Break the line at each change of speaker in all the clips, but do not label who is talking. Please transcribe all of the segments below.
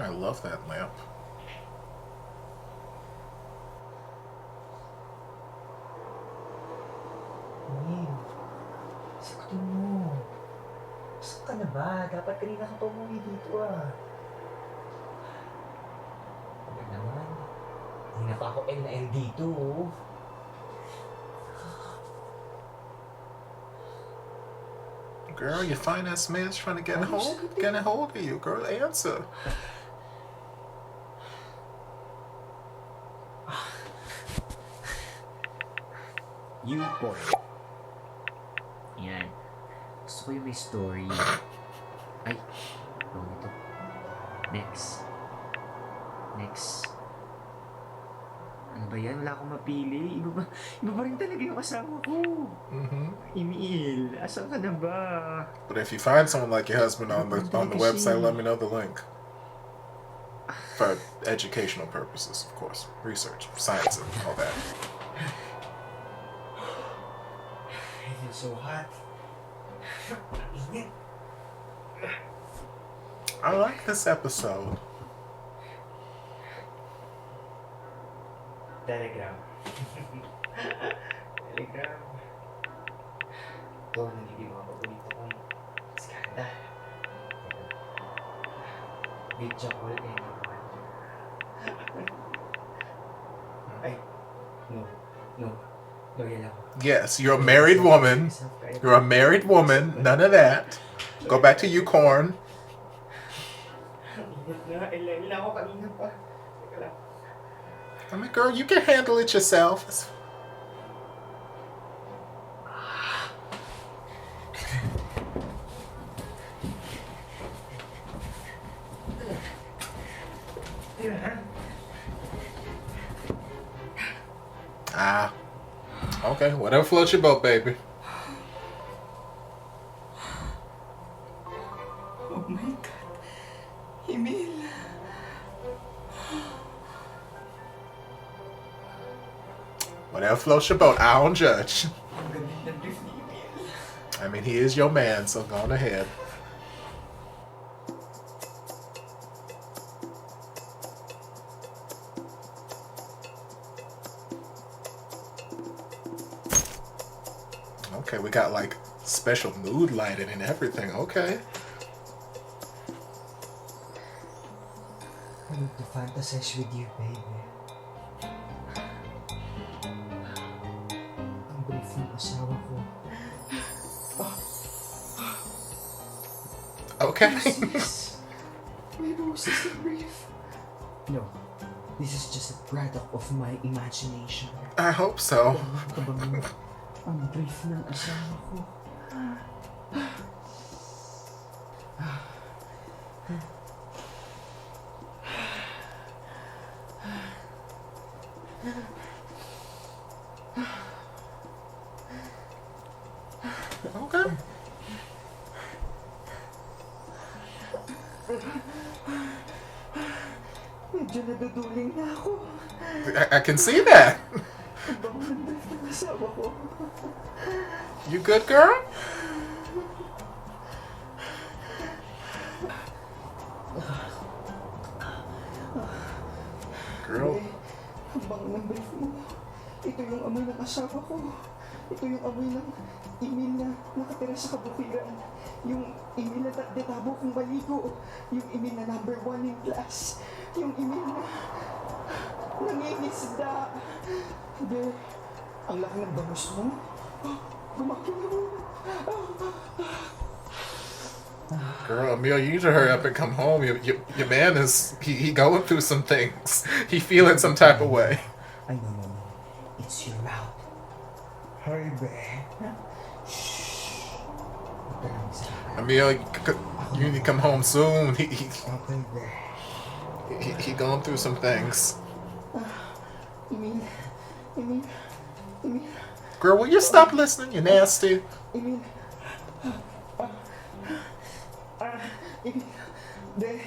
I love that lamp.
Emil, sagutin mo. Saan ka na ba? Dapat kanina ka pa umuwi dito ah. Huwag naman. Hindi na pa ako L na L dito oh.
Girl, your finance man's trying to get a hold of you. Girl, answer.
You boy. Yan. Gusto ko yung may story. Ay, wrong ito. Next. Ano ba yan? Wala akong mapili. Iba ba rin talaga yung kasama ko? Emil, asan ka na ba?
But if you find someone like your husband on the website, let me know the link. For educational purposes, of course. Research, science, and all that.
I feel so hot.
I like this episode.
Telegram. Telegram. Ito ang nagiging mga paborito kong skandal. Benjo call anyone. Ay, no. Loyal ako.
Yes, you're a married woman. You're a married woman. None of that. Go back to you, corn.
Ilan ako kanina pa. Teka lang.
I mean, girl, you can handle it yourself. Okay, whatever floats your boat, baby.
Oh my God. Emil.
Whatever floats your boat, I don't judge.
Ang ganda ng brief ni Emil.
I mean, he is your man, so go on ahead. Okay, we got like special mood lighting and everything. Okay.
I need to fantasize with you, baby. Ang brief ng asawa ko.
Okay.
May roses na brief. No, this is just a product of my imagination.
I hope so.
Ang brief ng asawa ko.
Okay.
Medyo naduduling na ako.
I can see that.
Ang bango ng brief ng asawa ko.
You good, girl? Girl.
Ang bango ng brief mo. Ito yung amoy ng asawa ko. Ito yung amoy ng Emil na nakatira sa kabukiran. Yung Emil na detabo kong baligo. Yung Emil na number 1 in class. Yung Emil na nangingisda. Hindi. Ang laki ng bangus mo. Gumakilaw.
Girl, Emil, you need to hurry up and come home. Your man is, he going through some things. He feeling some type of way.
Ay, no. It's your mouth. Hurry, babe. Shh.
Emil, you need to come home soon.
Okay, babe.
He going through some things.
Emil.
Girl, will you stop listening? You're nasty.
Emil. Emil. De.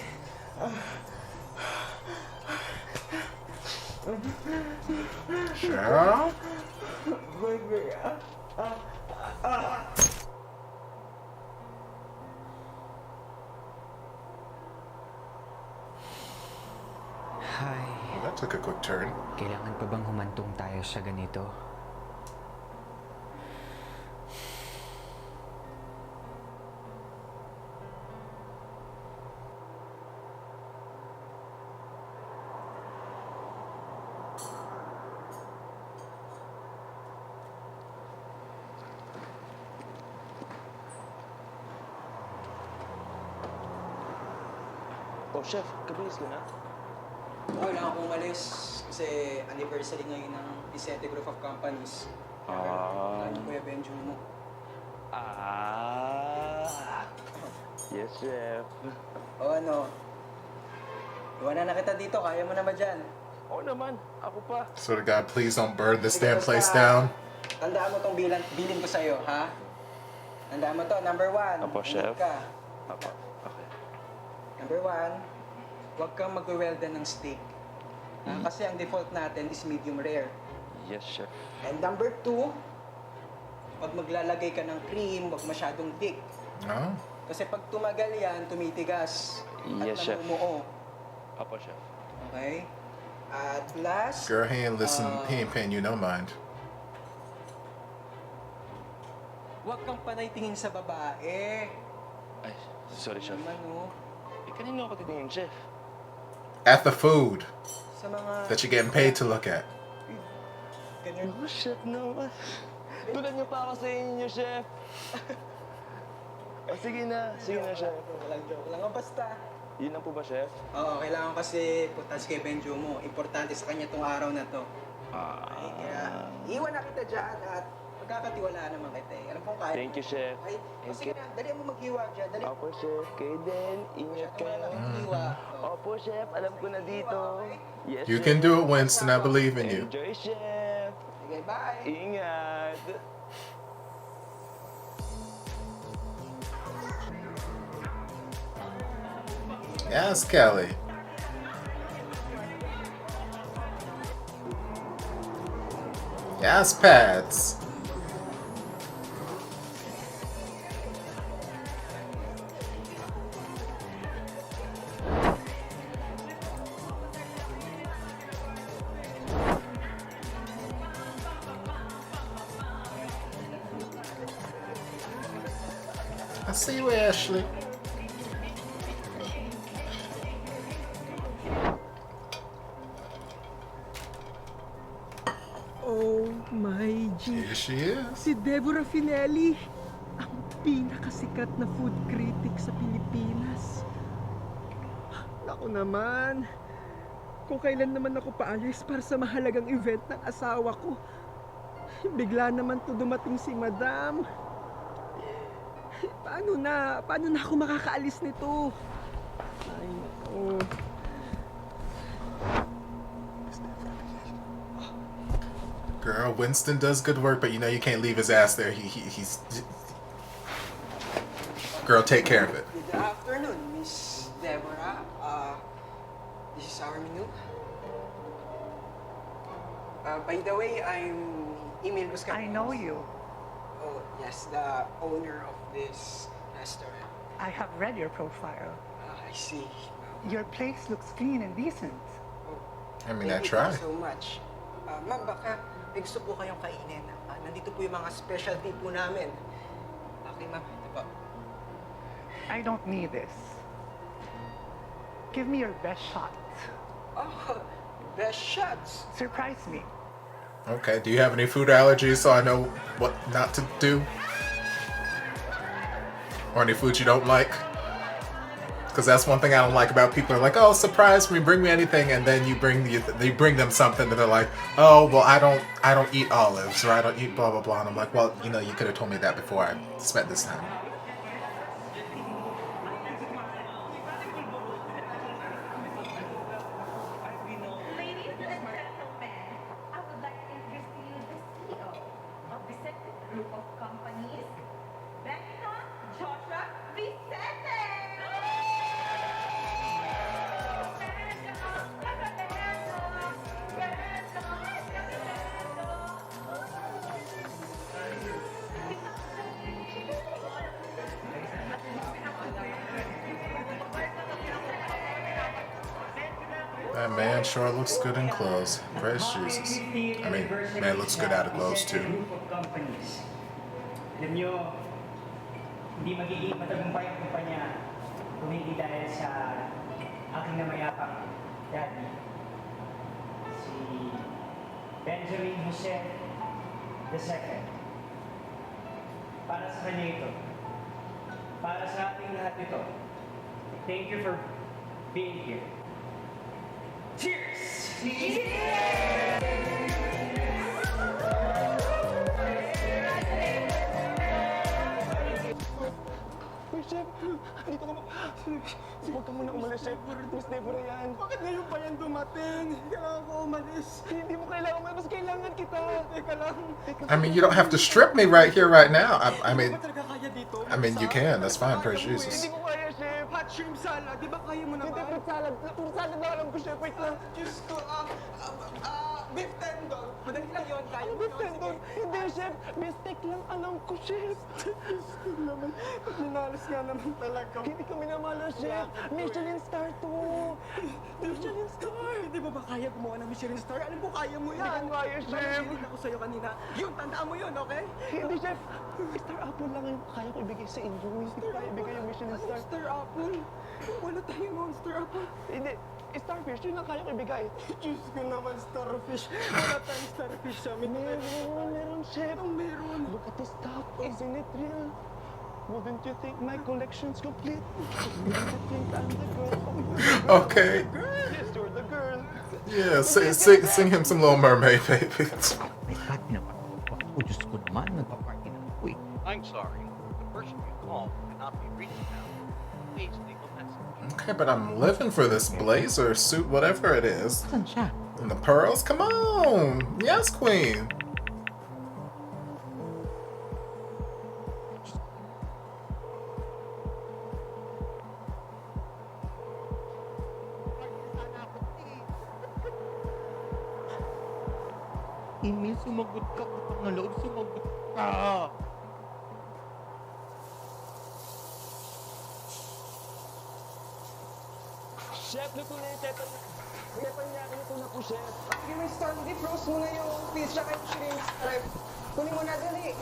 Cheryl?
Baby.
That took a quick turn.
Kailangan pa bang humantong tayo sa ganito?
Oh, chef, kabilis ka na?
Kailangan kong umalis kasi anniversary ngayon ng Vicente Group of Companies. Kaya Kuya Benjo mo.
Yes, chef.
O ano? Iwanan na kita dito, kaya mo na ba dyan?
Oo naman, ako pa.
Swear to God, please don't burn this
Sige,
damn place
basta,
down.
Tandaan mo tong bilin ko sa'yo, ha? Tandaan mo to, number 1.
Apo, chef. Apo, okay.
Number 1, huwag kang mag-weldan ng steak. Kasi ang default natin is medium rare.
Yes, chef.
And number 2, pag maglalagay ka ng cream, huwag masyadong thick.
No?
Kasi pag tumagal yan, tumitigas.
Yes,
at
chef.
namumuo.
Apo, chef.
Okay? At last,
Girl, he ain't paying you no mind.
huwag kang panay tingin sa babae.
Ay, sorry, chef.
Naman, oh.
Kanino ako titingin, chef?
At the food
Sa mga...
that you're getting paid to look at.
Ganyan.
Oh, chef naman. Tulad niyo pa ako sa inyo, chef. Sige na, chef.
Walang joke lang. Basta.
Yun lang po ba, chef?
Oo, kailangan kasi puntas kay Benjo mo. Importante sa kanya tong araw na to. Ay, kaya iwan na kita dyan at magkakatiwalaan naman kita eh. Alam kong kaya.
Thank you, chef.
Ay, sige na, dali mo maghiwa dyan. Dali.
Opo, chef. Kayo din. Ingat kayo.
Maghiwa.
Opo, chef. Alam ko na dito. Yes,
You can do it, Winston. I believe in you.
Enjoy, chef.
Sige, bye.
Ingat.
Yes, Kelly. Yes, Pads. I see you, Ashley.
Oh my G!
Here she is.
Si Deborah Finelli, ang pinakasikat na food critic sa Pilipinas. Naku naman, kung kailan naman ako paalis para sa mahalagang event ng asawa ko, bigla naman to dumating si Madam. Paano na ako makakaalis nito? Ay, naku.
Girl, Winston does good work, but you know you can't leave his ass there. He's. Girl, take care of it.
Good afternoon, Miss Deborah. This is our menu. By the way, I'm Emil.
I know you.
Oh, yes, the owner of this restaurant.
I have read your profile.
I see.
Your place looks clean and decent.
I mean, I
Thank
try.
you so much. Ma'am, baka may gusto po kayong kainin. Nandito po yung mga specialty po namin. Okay, ma'am. Ito po.
I don't need this. Give me your best shot.
Oh, best shots.
Surprise me.
Okay, do you have any food allergies so I know what not to do? Or any food you don't like? Because that's one thing I don't like about people. Are like, oh, surprise me, bring me anything, and then you bring them something that they're like, oh, well, I don't eat olives, or I don't eat blah blah blah, and I'm like, well, you know, you could have told me that before I spent this time.
Ladies and gentlemen, I would like to introduce to you the CEO of Vicente Group of Companies, Benjo Joshua Vicente.
That man sure looks good in clothes. Praise Jesus. I mean, man looks good out of clothes too.
Alam nyo, hindi magiging matagumpay ang kumpanya kung hindi dahil sa aking namayapang daddy, si Benjamin Jose II. Para sa kanya ito. Para sa ating lahat ito. Thank you for being here. Cheers!
Uy, Chef! Dito ka ba? Huwag ka muna umalis, Chef. Miss Deborah yan.
Bakit ngayon pa yan dumating? Kailangan ko umalis.
Hindi mo kailangan umalis. Kailangan kita.
Teka lang.
I mean, you don't have to strip me right here, right now. I mean,
Ba talaga kaya dito?
I mean, you can. That's fine. Praise Jesus.
Hindi ko kaya, Chef.
Hot shrimp salad, di ba kaya mo na
Hindi,
ba?
fruit salad. Fruit salad na alam ko, Chef. Wait lang.
Diyos ko, beef tendon. Madali lang yun, kaya mo
Beef tendon. Hindi, Chef. Mistake lang alam ko, Chef.
Diyos ko naman, minalas nga naman talaga.
Hindi kami namala, Chef. Michelin star to.
Michelin star! Hindi mo ba kaya gumawa ng Michelin star? Alam mo, kaya mo yan.
Hindi ko kaya, Chef.
Managilit ako sa'yo kanina. Yun, tandaan mo yun, okay?
Hindi, Chef. Star apple lang yung kaya ko ibigay sa inyo. Hindi ko kaya ibigay yung Michelin star.
Star apple? Wala tayo noon, star apple.
Hindi. Starfish, yun lang kaya ko ibigay.
Diyos ko naman, starfish. Wala tayong starfish sa amin.
Meron, Chef.
Ang meron.
Look at this top. Isn't it real? Wouldn't you think my collection's complete? Wouldn't you think I'm the girl?
Okay.
Yes, you're the girl.
Yeah, sing him some Little Mermaid, baby.
May cut naman. O Diyos ko naman, nagpa-party na ako eh. I'm sorry. The person you called cannot be reached now. Please leave a message.
Okay, but I'm living for this blazer, suit, whatever it is.
Saan siya?
And the pearls? Come on! Yes, queen!
Emil, sumagot ka. Utang na loob, sumagot ka.
Chef, luto na yung teppanyaki. Luto na po, Chef.
Sige, may star. I-froze mo na yung pizza kay shrimp strip. Kunin mo na dali.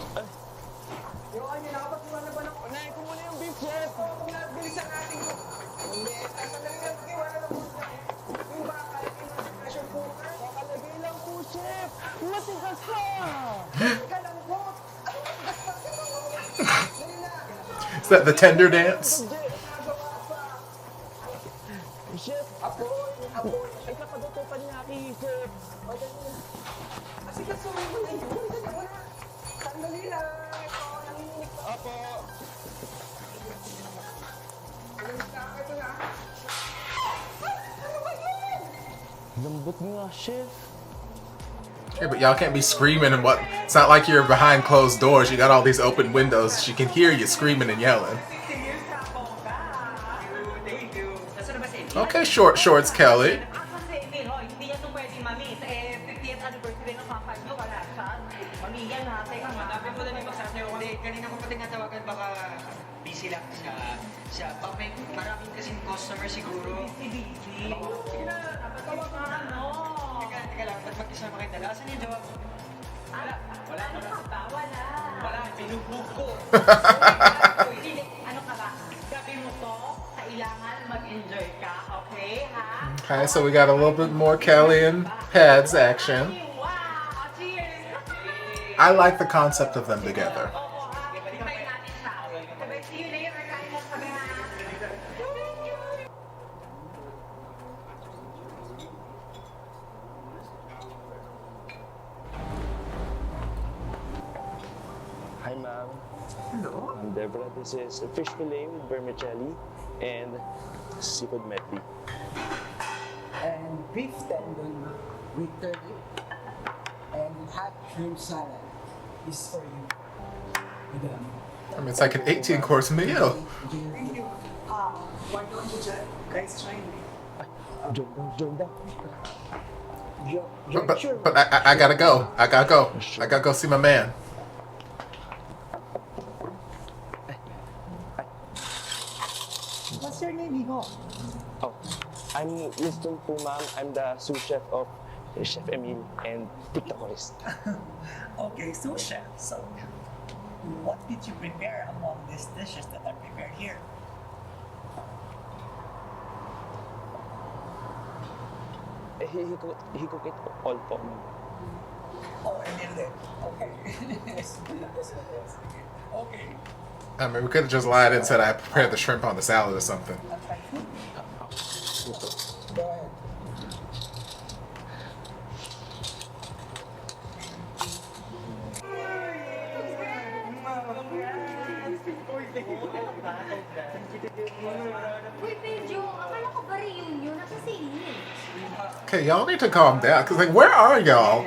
Yung kanya, nakapagkuha na ba ng...
Unahin ko muna yung beef, Chef.
Kung nabilisan natin ko. Hindi, sandali lang. Iwala na po siya. Yung baka, yung pressure cooker.
Kakalagay lang po, Chef. Matigas ka!
Teka lang po. Dali na.
Is that the tender dance?
Nagawa pa.
Chef,
Apoy.
ay kapaguto pa niya, Chef.
O, dali na. Kasi kasuhin mo na yun. Dali mo na. Sandali lang. Ito, nanginginig pa.
Apo.
Ito na. Ano ba yun?
Lambot nga, Chef.
Yeah, but y'all can't be screaming and what? It's not like you're behind closed doors. You got all these open windows. She can hear you screaming and yelling. Okay, short shorts, Kelly.
Ako si Emil, ho, hindi yan ito pwede mami. Sa 50th anniversary ng kapal nyo, wala siya. Mami, yan ha, teka nga.
Dapat mo na rin magsasayaw. Hindi, kanina ko pa tinatawagan, baka busy lang siya. Baka may maraming kasing customer siguro.
Busy.
Sige na,
Tawag nga ano.
teka lang, ba't magkasama kayo dala? Asan yung jowa? Wala.
Ano ka ba? Wala.
Wala, binugbog ko.
Hindi, ano ka ba? Gabi mo to, kailangan mag-enjoy ka, okay, ha?
Okay, so we got a little bit more Kelly and Pads action.
Wow! Cheers!
I like the concept of them together.
Oo, ha? Hintayin natin siya. Sabay, see you later. Kain mo kami, ha?
Hi, ma'am.
Hello?
I'm Deborah. This is fish fillet with vermicelli and seafood medley.
And beef tendon with turkey and hot shrimp salad is for you, madam.
I mean, it's like an 18-course meal.
Thank you. Why don't you just guys join me?
Jordan.
But I gotta go. I gotta go see my man.
What's your name, Higo?
Oh, I'm Winston po, ma'am. I'm the sous chef of Chef Emil and TikTokerist.
Okay, so chef, so what did you prepare among these dishes that are prepared here?
He cook it all po, ma'am.
Oh, Emil din. Okay. Okay.
I mean, we could have just lied and said I prepared the shrimp on the salad or something.
Go ahead.
Uy, Benjo, akala ko ba reunion? Nasa singin.
Okay, y'all need to calm down. Cause like, where are y'all?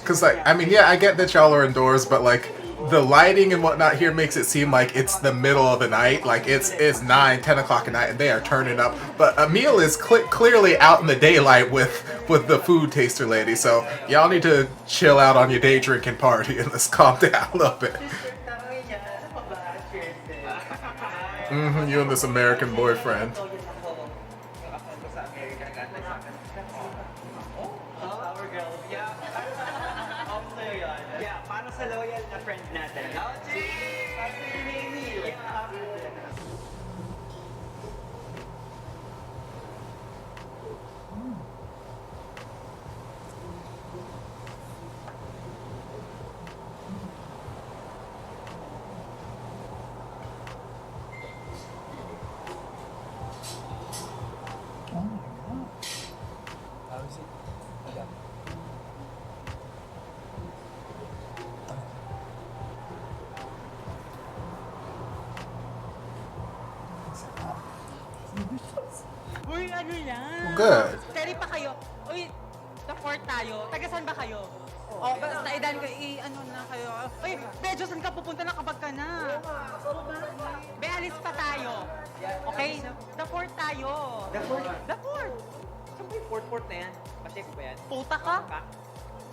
Cause like, I mean, yeah, I get that y'all are indoors, but like, the lighting and whatnot here makes it seem like it's the middle of the night. Like it's 9, 10 o'clock at night, and they are turning up. But Emil is clearly out in the daylight with the food taster lady. So y'all need to chill out on your day drinking party and let's calm down a little bit. You and this American boyfriend.
Yeah, para sa loyal na friend natin.
How is it? Madam?
Uy, ano yan?
Good.
Steady pa kayo. Uy, the fourth tayo. Tagasan ba kayo? O, basta idan ko, ano na kayo. Uy, Benjo, saan ka pupunta na kapag ka na? Be, alis pa tayo. Okay? The fourth tayo.
The fourth?
The fourth.
Saan ba yung fourth na yan? Pacheck ko ba yan?
Puta ka?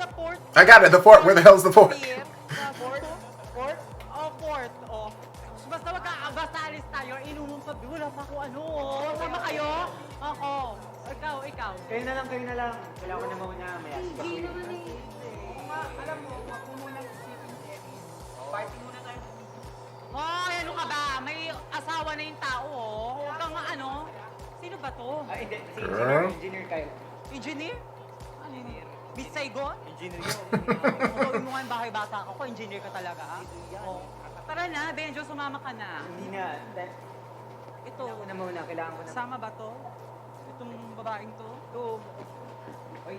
The fourth.
I got it. The fort. Where the hell's the fort?
Fifth. The fourth. Fourth? Oh, fourth. Oh. Basta basta alis tayo. Inunom pa. Wala pa ako ano. Sama kayo? Ako. Ikaw.
Kayo na lang. Wala ko na mauna.
Hindi naman eh.
Alam mo, wag mo muna isipin si Emil. Party muna tayo. Oh, ano ka ba? May asawa na yung tao, oh. Huwag kang ano. Sino ba to?
Hindi. Si
Girl.
engineer kayo.
Engineer? Ano yun? Miss Saigon?
Engineer yun.
Oo, mo nga yung bahay bata ako. Engineer ka talaga, ha? Oh. Tara na, Benjo, sumama ka na.
Hindi na.
Ito.
Ako na mauna. Kailangan ko na.
Sama ba to? Itong babaeng to?
Ito. Oy,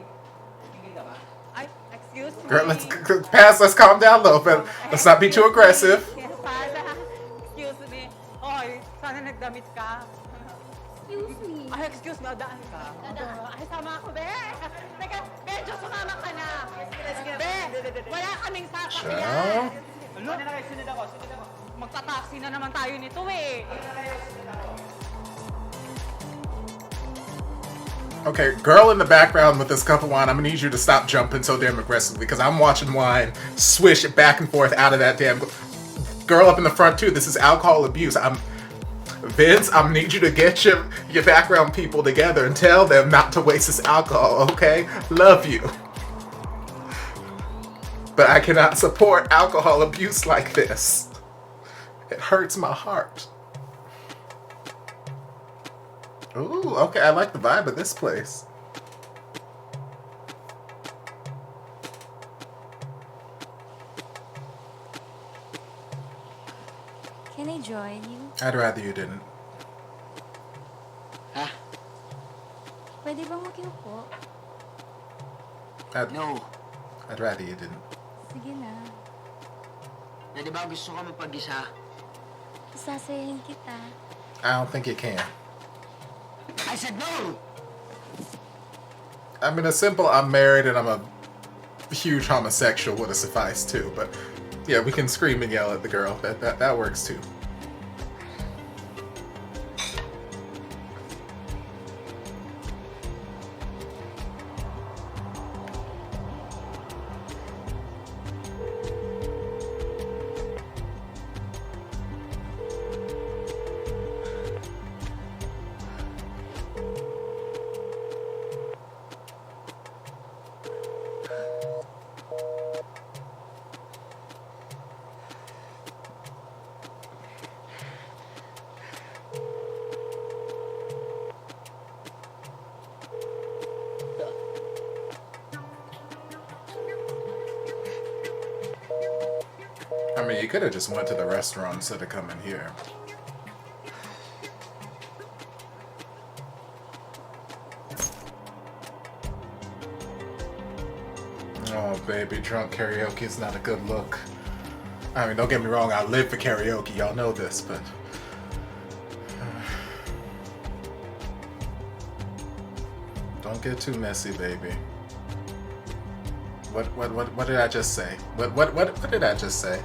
tingin ka ba?
Ay, excuse me.
Girl, let's calm down a little bit. Let's not be too aggressive.
Para. Excuse me. Oy, sana nagdamit ka.
Excuse me.
Ay, excuse me, daan ka. Ay, sama ako, be. Teka, Benjo, sumama ka na. Be, wala kaming sasakyan.
Ano na kayo? Sunod ako.
Magta-taxi na naman tayo nito, eh.
Okay, girl in the background with this cup of wine, I'm gonna need you to stop jumping so damn aggressively because I'm watching wine swish it back and forth out of that damn girl up in the front too. This is alcohol abuse. Vince, I'm gonna need you to get your background people together and tell them not to waste this alcohol, okay? Love you. But I cannot support alcohol abuse like this. It hurts my heart. Ooh, okay, I like the vibe of this place.
Can I join you?
I'd rather you didn't.
Ha?
Pwede bang makiupo?
No.
I'd rather you didn't.
Sige na.
Na di ba gusto ka mapag-isa?
Sasayahin kita.
I don't think you can.
I said no!
I mean, a simple I'm married and I'm a huge homosexual would have sufficed too, but yeah, we can scream and yell at the girl. That works too. I mean, you could have just went to the restaurant instead of coming here. Oh, baby, drunk karaoke is not a good look. I mean, don't get me wrong, I live for karaoke, y'all know this, but... Don't get too messy, baby. What did I just say? What did I just say?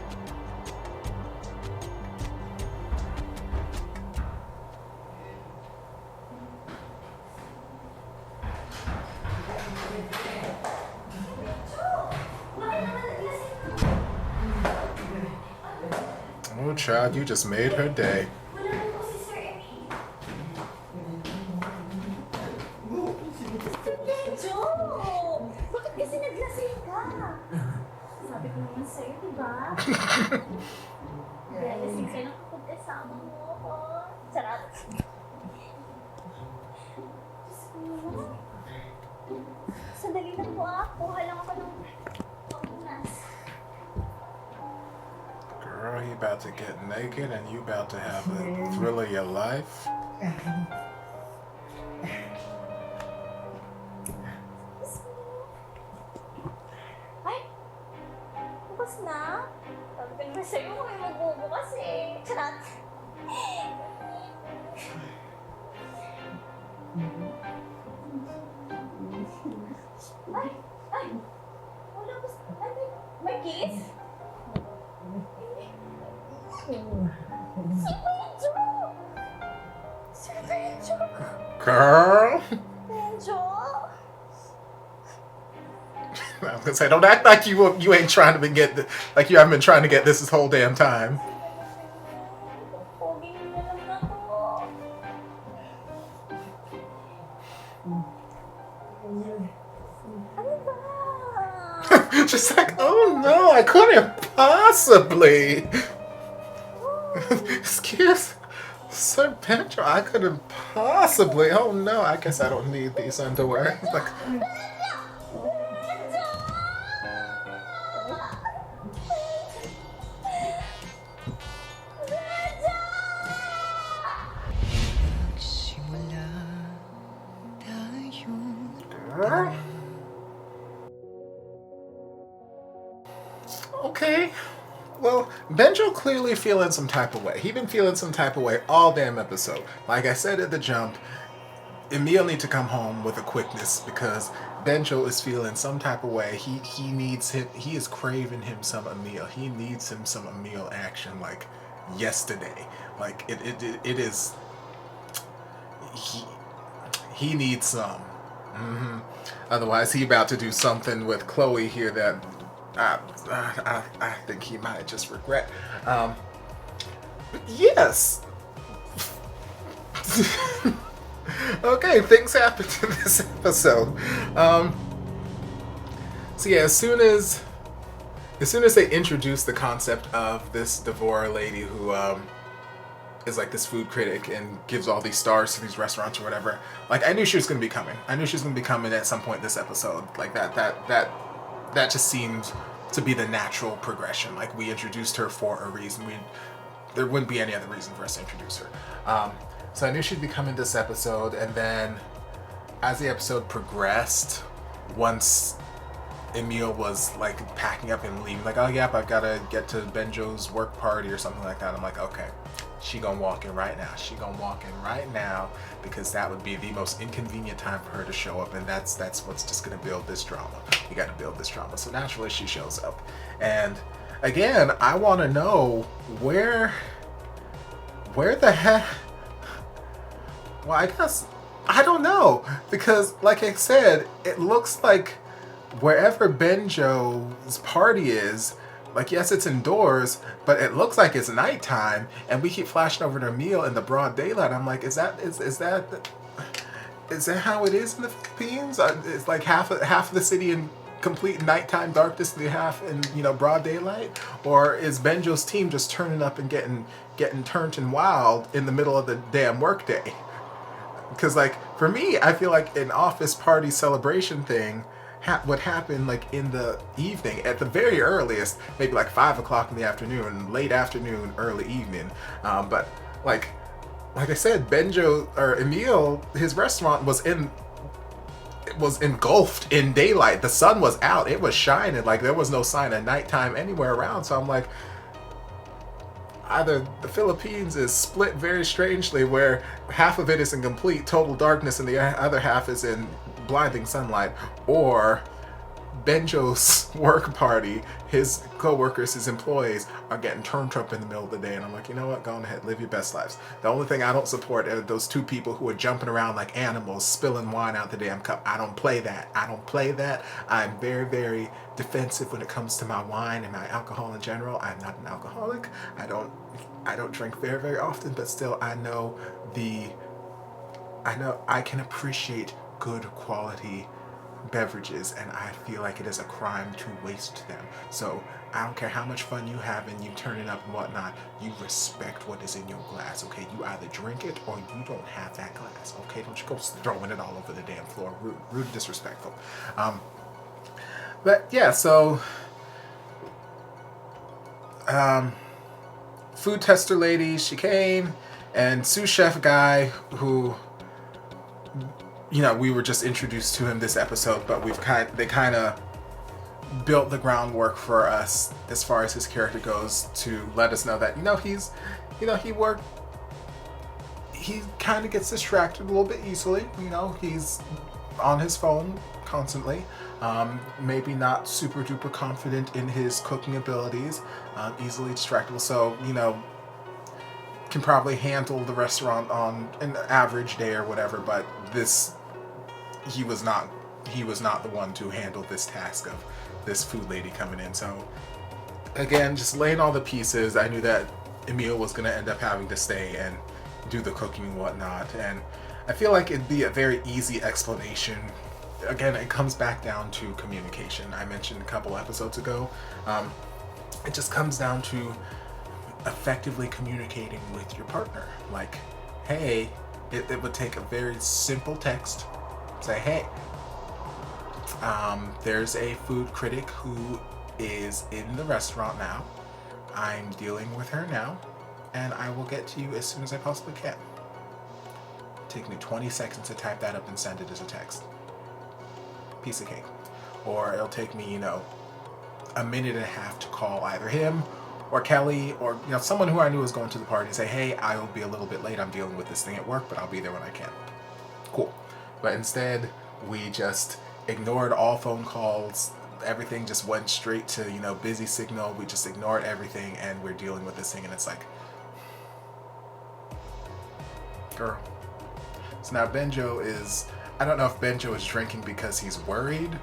Oh, child, you just made her day.
Benjo! Bakit kasi naglasing ka? Sabi ko naman sa'yo, diba? Kaya lasing sa'yo ng kapag kasama mo ako. Sarap! Diyos ko. Sandali lang po kuha lang ako ng pangunas.
Girl, you about to get naked and you about to have the thrill of your life.
Ay! Bukas na? Sabi ko naman sa'yo, may magbubukas eh. Charot! Ay! Ay! Wala ko sa... May kiss? Si Benjo! Si Benjo!
Girl!
Benjo!
I was gonna say, don't act like you ain't trying to get like you haven't been trying to get this whole damn time.
Pogi na lang na to. Ano ba?
Just like, oh no, I couldn't possibly. Excuse, Sir Benjo, I couldn't possibly. Oh no, I guess I don't need these underwear. Like, girl. Okay. Well, Benjo clearly feeling some type of way. He been feeling some type of way all damn episode. Like I said at the jump, Emil need to come home with a quickness because Benjo is feeling some type of way. He needs him. He is craving him some Emil. He needs him some Emil action like yesterday. Like it is. He needs some. Otherwise, he about to do something with Chloe here that I think he might just regret. Yes. Okay, things happen in this episode. So yeah, as soon as they introduce the concept of this Devora lady who is like this food critic and gives all these stars to these restaurants or whatever, like I knew she was gonna be coming. I knew she was gonna be coming at some point this episode. Like that just seemed to be the natural progression. Like we introduced her for a reason. There wouldn't be any other reason for us to introduce her. So I knew she'd be coming this episode, and then as the episode progressed, once Emil was like packing up and leaving, like, oh yep, I've gotta get to Benjo's work party or something like that. I'm like, okay, she gonna walk in right now. She gonna walk in right now because that would be the most inconvenient time for her to show up, and that's what's just gonna build this drama. We gotta build this drama. So naturally she shows up. And again, I wanna know where the heck. Well, I guess, I don't know, because like I said, it looks like wherever Benjo's party is, like yes, it's indoors, but it looks like it's nighttime, and we keep flashing over to Emil in the broad daylight. I'm like, is that how it is in the Philippines? It's like half of the city in complete nighttime darkness, and the half in broad daylight, or is Benjo's team just turning up and getting turned and wild in the middle of the damn workday? Because like for me, I feel like an office party celebration thing would happen like in the evening at the very earliest, maybe like 5 o'clock in the afternoon, late afternoon, early evening. But like I said, Benjo or Emil, his restaurant was engulfed in daylight. The sun was out. It was shining. Like there was no sign of nighttime anywhere around. So I'm like, either the Philippines is split very strangely, where half of it is in complete total darkness and the other half is in blinding sunlight, or Benjo's work party, his co-workers, his employees are getting turned up in the middle of the day, and I'm like, you know what, go on ahead, live your best lives. The only thing I don't support are those two people who are jumping around like animals, spilling wine out the damn cup. I don't play that. I don't play that. I'm very, very defensive when it comes to my wine and my alcohol in general. I'm not an alcoholic. I don't drink very, very often, but still I know I can appreciate good quality beverages, and I feel like it is a crime to waste them. So I don't care how much fun you have and you turn it up and whatnot, you respect what is in your glass, okay? You either drink it or you don't have that glass, okay? Don't you go throwing it all over the damn floor. Rude and disrespectful. But yeah, so food tester lady, she came, and sous chef guy who, you know, we were just introduced to him this episode, but they kind of built the groundwork for us as far as his character goes to let us know that, he kind of gets distracted a little bit easily. You know, he's on his phone constantly. Maybe not super duper confident in his cooking abilities, easily distractible. So, you know, can probably handle the restaurant on an average day or whatever, but he was not the one to handle this task of this food lady coming in. So again, just laying all the pieces, I knew that Emil was going to end up having to stay and do the cooking and whatnot, and I feel like it'd be a very easy explanation. Again, it comes back down to communication. I mentioned a couple episodes ago, it just comes down to effectively communicating with your partner. Like, hey, it would take a very simple text. Say, hey, there's a food critic who is in the restaurant now. I'm dealing with her now, and I will get to you as soon as I possibly can. Take me 20 seconds to type that up and send it as a text. Piece of cake. Or it'll take me, a minute and a half to call either him or Kelly or, someone who I knew was going to the party and say, hey, I will be a little bit late. I'm dealing with this thing at work, but I'll be there when I can. Cool. But instead, we just ignored all phone calls. Everything just went straight to, busy signal. We just ignored everything, and we're dealing with this thing, and it's like, girl. So now Benjo is, I don't know if Benjo is drinking because he's worried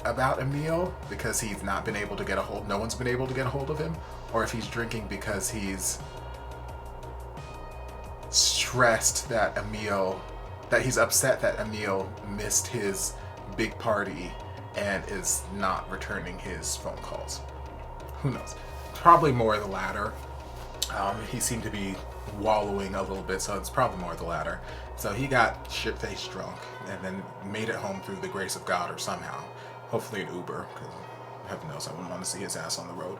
about Emil, because he's not been able to get no one's been able to get a hold of him, or if he's drinking because he's stressed that he's upset that Emil missed his big party and is not returning his phone calls. Who knows? Probably more of the latter. He seemed to be wallowing a little bit, so it's probably more of the latter. So he got shit-faced drunk and then made it home through the grace of God or somehow. Hopefully an Uber, because heaven knows I wouldn't want to see his ass on the road.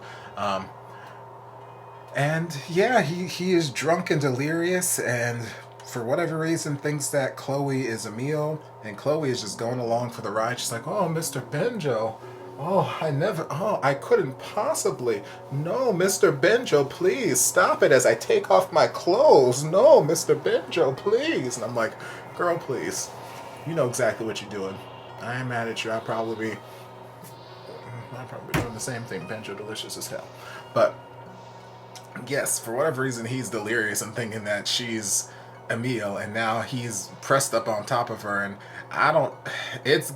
And yeah, he is drunk and delirious, and for whatever reason thinks that Chloe is Emil, and Chloe is just going along for the ride. She's like, oh, Mr. Benjo. I couldn't possibly. No, Mr. Benjo, please stop it as I take off my clothes. No, Mr. Benjo, please. And I'm like, girl, please. You know exactly what you're doing. I ain't mad at you. I'll probably be doing the same thing. Benjo delicious as hell. But yes, for whatever reason, he's delirious and thinking that she's Emil, and now he's pressed up on top of her, and it's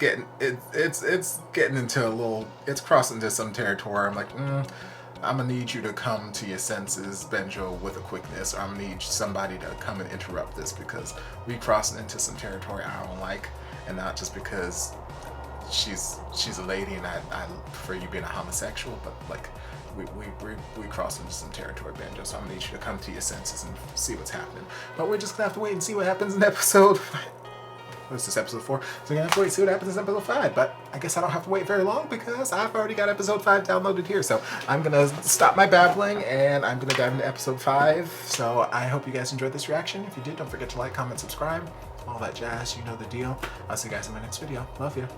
crossing into some territory. I'm like, I'm gonna need you to come to your senses, Benjo, with a quickness, or I'm gonna need somebody to come and interrupt this, because we crossing into some territory I don't like, and not just because she's a lady and I prefer you being a homosexual, but like we crossed into some territory, Benjo, so I'm gonna need you to come to your senses and see what's happening. But we're just gonna have to wait and see what happens in episode What's this, episode 4? So I'm gonna have to wait to see what happens in episode 5. But I guess I don't have to wait very long because I've already got episode 5 downloaded here. So I'm gonna stop my babbling and I'm gonna dive into episode 5. So I hope you guys enjoyed this reaction. If you did, don't forget to like, comment, subscribe, all that jazz. You know the deal. I'll see you guys in my next video. Love you.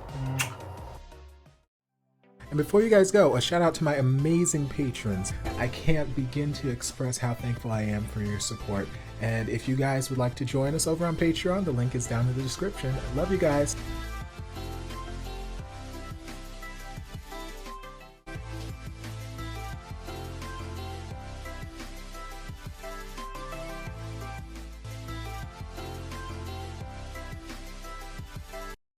And before you guys go, a shout out to my amazing patrons. I can't begin to express how thankful I am for your support. And if you guys would like to join us over on Patreon, the link is down in the description. Love you guys.